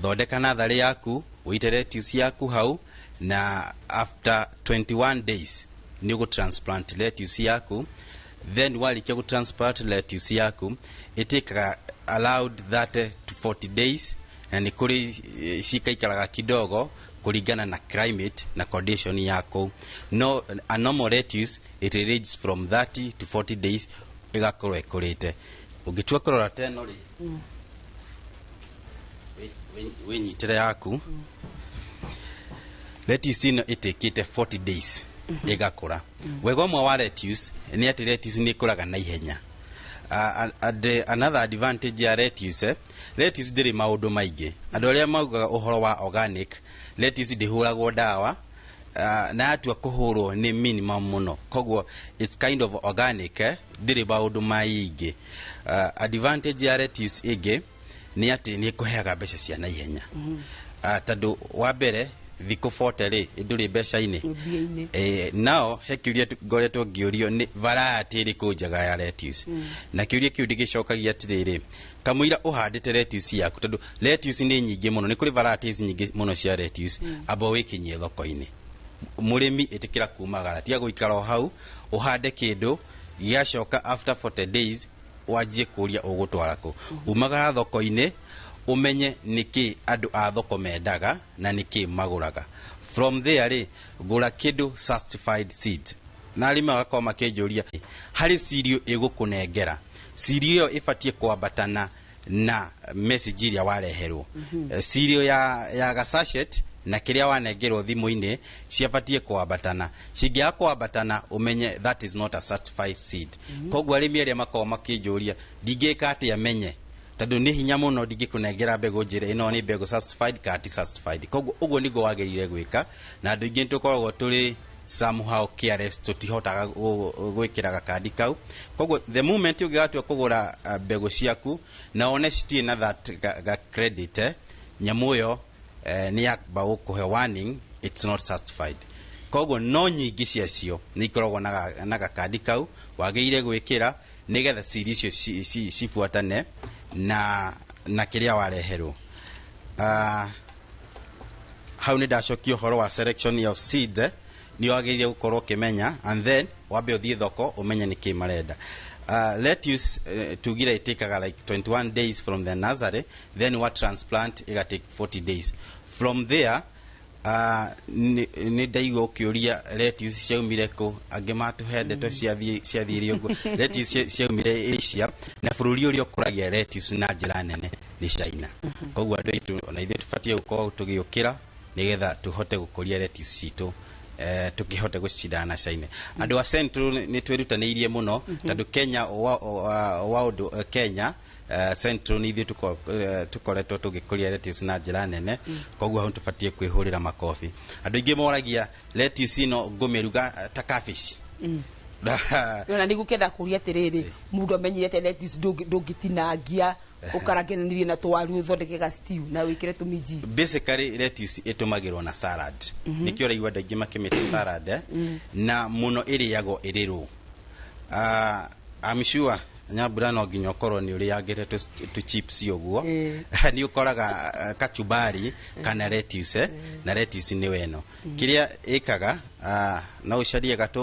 thondeka natharĩ yaku ũite lettuce yaku hau, na after 21 days nĩ ũgũ-transplant lettuce yaku. Then walikia gũ-transplant lettuce yaku, ĩtĩkaga allowed 30 to 40 days, na nĩ kũrĩ cikaikaraga kidogo kulingana na climate na condition yako. No, a normal lettuce it ranges from 30 to 40 days igakorwo ĩkũrĩte. Ũngĩtua kũrora teno rĩ, wĩnyitĩre yaku, lettuce ĩno ĩtĩkĩte 40 days igakũra. Wega ũmwe wa lettuce nĩ atĩ lettuce nĩ ĩkũraga na ihenya. Another advantage ya lettuce ndĩrĩ maũndũ maingĩ. Andũ arĩa maugaga ũhoro wa organic, lettuce ndĩhũragwo ndawa, na yatua kũhũrwo nĩ minimum mũno. Koguo it's kind of organic, ndĩrĩ maũndũ maingĩ. Advantage ya lettuce ĩngĩ nĩ atĩ nĩ ĩkũheaga mbeca cia na ihenya. Tondũ wa mbere thikũ 40 rĩ ndũrĩ mbeca-inĩ. Nao he kĩũria ngoretwo ngĩũrio nĩ variety ĩrĩkũ njega ya lettuce. Na kĩũria kĩu ndĩgĩcokagia atĩrĩrĩ, kamũira ũhandĩte lettuce yaku, tondũ lettuce nĩ nyingĩ mũno, nĩ kũrĩ varieties nyingĩ mũno cia lettuce, amba wĩkinyie thoko-inĩ. Mũrĩmi ĩtĩkĩra kumagara, tiga gũikara o hau ũhande kĩndũ gĩacoka after 40 days wanjie kũria ũgũtwara kũ. Umagara thoko-inĩ umenye niki andũ a thoko mendaga na niki magũraga. From there rĩ, gũra kĩndũ certified seed. Na arĩmi magakorwo makĩnjũria, harĩ cirio ĩgũkũnengera, cirio ĩyo ĩbatiĩ kwambatana na message iria wareherwo. Cirio ya gasachet na kĩrĩa wanengerwo thimũ-inĩ ciabatiĩ kwambatana. Cingĩaga kwambatana umenye that is not a certified seed. Koguo arĩmi arĩa makorwo makĩnjũria, ndingĩka atĩ amenye, tondũ nĩ hinya mũno ndingĩkũnengera mbegũ njĩre ĩno nĩ mbegũ certified kana ti certified. Koguo ũguo nĩguo wagĩrĩire gwĩka, na andũ aingĩ tũkoragwo tũrĩ somehow careless, tũtihotaga gwĩkĩra gakandi kau. Koguo the moment ũngĩgatua kũgũra mbegũ ciaku na one citirĩ na that credit, nyamũ ĩyo nĩ yakamba gũkũhe warning, it's not certified. Koguo no nyingĩ ciacio nĩ ikoragwo na gakandi kau wagĩrĩire gwĩkĩra nĩgetha ciri icio cibuatane na kĩrĩa wareherwo. Hau nĩ ndacokia ũhoro wa selection of seeds, nĩ wagĩrĩire gũkorwo ũkĩmenya, and then wambe ũthiĩ thoko ũmenye nĩkĩ marenda. Lettuce tugire itikaga like 21 days from the nursery, then what transplant igatake 40 days. From there nĩ ndaigua ũkĩũria lettuce ciaumire kũ, angĩ matũhe ndeto ciathiĩre ũguo. Lettuce ciaumire Asia, na bũrũri ũrĩa ũkũragia lettuce na njĩra nene nĩ China. Koguo andũ aitũ ona ithuĩ tũbatiĩ gũkorwo tũgĩũkĩra nĩgetha tũhote gũkũria lettuce citũ, tũkĩhote gũcindana na China. Andũ a Central nĩ twĩrutanĩirie mũno, tondũ Kenya Central nĩ ithuĩ tũkoretwo tũgĩkũria lettuce na njĩra nene. Koguo hau tũbatiĩ kwĩhũrĩra makobi. Andũ aingĩ moragia lettuce ĩno ngũmĩruga ta cabbage. Na nĩ gũkenda kũria atĩrĩrĩ, mũndũ amenyete lettuce ndũngĩtinangia ũkaranganĩrie na tũwaru ũthondeke ga stew na wĩkĩre tũminji. Basically lettuce ĩtũmagĩrwo na salad. Nĩkĩo ũraigua andũ aingĩ makĩmĩta salad, na mũno ĩrĩagwo ĩrĩ raw. I'm sure Nyambura no nginya ũkorwo nĩ ũrĩagĩte tũ chips ũguo. Nĩ ũkoraga kachumbari kana lettuce, na lettuce nĩ weno. Kĩrĩa ĩkaga no ũcarie gatũ